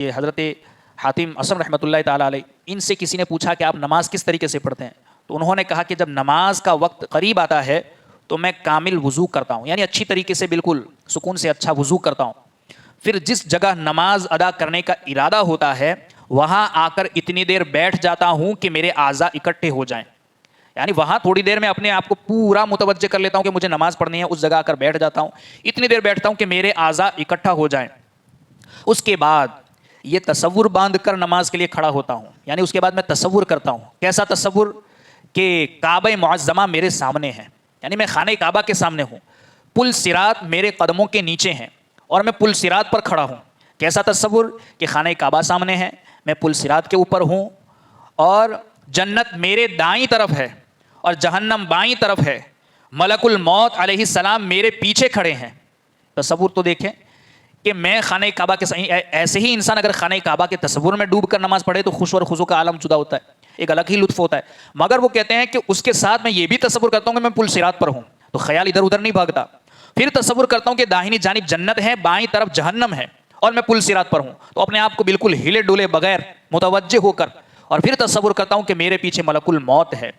یہ حضرت حاتم اسم رحمۃ اللہ تعالیٰ علیہ، ان سے کسی نے پوچھا کہ آپ نماز کس طریقے سے پڑھتے ہیں، تو انہوں نے کہا کہ جب نماز کا وقت قریب آتا ہے تو میں کامل وضو کرتا ہوں، یعنی اچھی طریقے سے بالکل سکون سے اچھا وضو کرتا ہوں، پھر جس جگہ نماز ادا کرنے کا ارادہ ہوتا ہے وہاں آ کر اتنی دیر بیٹھ جاتا ہوں کہ میرے اعضاء اکٹھے ہو جائیں، یعنی وہاں تھوڑی دیر میں اپنے آپ کو پورا متوجہ کر لیتا ہوں کہ مجھے نماز پڑھنی ہے، اس جگہ آ کر بیٹھ جاتا ہوں، اتنی دیر بیٹھتا ہوں کہ میرے اعضاء اکٹھا ہو جائیں، اس کے بعد یہ تصور باندھ کر نماز کے لیے کھڑا ہوتا ہوں، یعنی اس کے بعد میں تصور کرتا ہوں، کیسا تصور کہ کعبہ معظمہ میرے سامنے ہے، یعنی میں خانہ کعبہ کے سامنے ہوں، پل صراط میرے قدموں کے نیچے ہیں اور میں پل صراط پر کھڑا ہوں، کیسا تصور کہ خانہ کعبہ سامنے ہے، میں پل صراط کے اوپر ہوں اور جنت میرے دائیں طرف ہے اور جہنم بائیں طرف ہے، ملک الموت علیہ السلام میرے پیچھے کھڑے ہیں۔ تصور تو دیکھیں کہ میں خانہ کعبہ کے ایسے ہی انسان اگر خانہ کعبہ کے تصور میں ڈوب کر نماز پڑھے تو خوش اور خضوع کا عالم جدا ہوتا ہے، ایک الگ ہی لطف ہوتا ہے، مگر وہ کہتے ہیں کہ اس کے ساتھ میں یہ بھی تصور کرتا ہوں کہ میں پل صراط پر ہوں تو خیال ادھر ادھر نہیں بھاگتا، پھر تصور کرتا ہوں کہ داہنی جانب جنت ہے، بائیں طرف جہنم ہے اور میں پل صراط پر ہوں تو اپنے آپ کو بالکل ہلے ڈولے بغیر متوجہ ہو کر، اور پھر تصور کرتا ہوں کہ میرے پیچھے ملک الموت ہے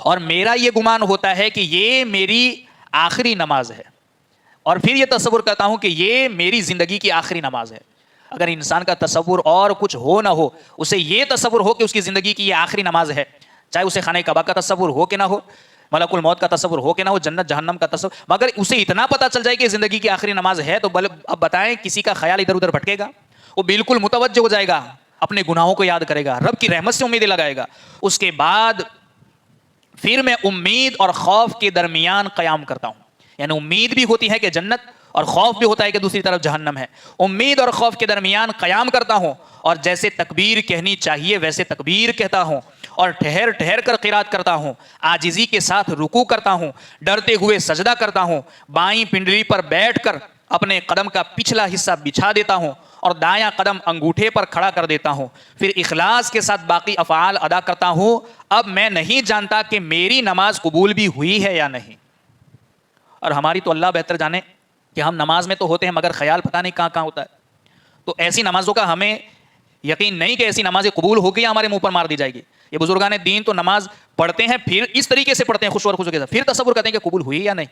اور میرا یہ گمان ہوتا ہے کہ یہ میری آخری نماز ہے، اور پھر یہ تصور کرتا ہوں کہ یہ میری زندگی کی آخری نماز ہے۔ اگر انسان کا تصور اور کچھ ہو نہ ہو، اسے یہ تصور ہو کہ اس کی زندگی کی یہ آخری نماز ہے، چاہے اسے خانہ کعبہ کا تصور ہو کہ نہ ہو، ملک الموت کا تصور ہو کہ نہ ہو، جنت جہنم کا تصور، مگر اسے اتنا پتہ چل جائے کہ زندگی کی آخری نماز ہے تو اب بتائیں کسی کا خیال ادھر ادھر بھٹکے گا؟ وہ بالکل متوجہ ہو جائے گا، اپنے گناہوں کو یاد کرے گا، رب کی رحمت سے امیدیں لگائے گا۔ اس کے بعد پھر میں امید اور خوف کے درمیان قیام کرتا ہوں، یعنی امید بھی ہوتی ہے کہ جنت اور خوف بھی ہوتا ہے کہ دوسری طرف جہنم ہے، امید اور خوف کے درمیان قیام کرتا ہوں اور جیسے تکبیر کہنی چاہیے ویسے تکبیر کہتا ہوں اور ٹھہر ٹھہر کر قرات کرتا ہوں، عاجزی کے ساتھ رکوع کرتا ہوں، ڈرتے ہوئے سجدہ کرتا ہوں، بائیں پنڈلی پر بیٹھ کر اپنے قدم کا پچھلا حصہ بچھا دیتا ہوں اور دایاں قدم انگوٹھے پر کھڑا کر دیتا ہوں، پھر اخلاص کے ساتھ باقی افعال ادا کرتا ہوں۔ اب میں نہیں جانتا کہ میری نماز قبول بھی ہوئی ہے یا نہیں، اور ہماری تو اللہ بہتر جانے کہ ہم نماز میں تو ہوتے ہیں مگر خیال پتہ نہیں کہاں کہاں ہوتا ہے، تو ایسی نمازوں کا ہمیں یقین نہیں کہ ایسی نمازیں قبول ہو گئی ہمارے منہ پر مار دی جائے گی۔ یہ بزرگان دین تو نماز پڑھتے ہیں، پھر اس طریقے سے پڑھتے ہیں خوش اور خضوع کے ساتھ، پھر تصور کرتے ہیں کہ قبول ہوئی یا نہیں۔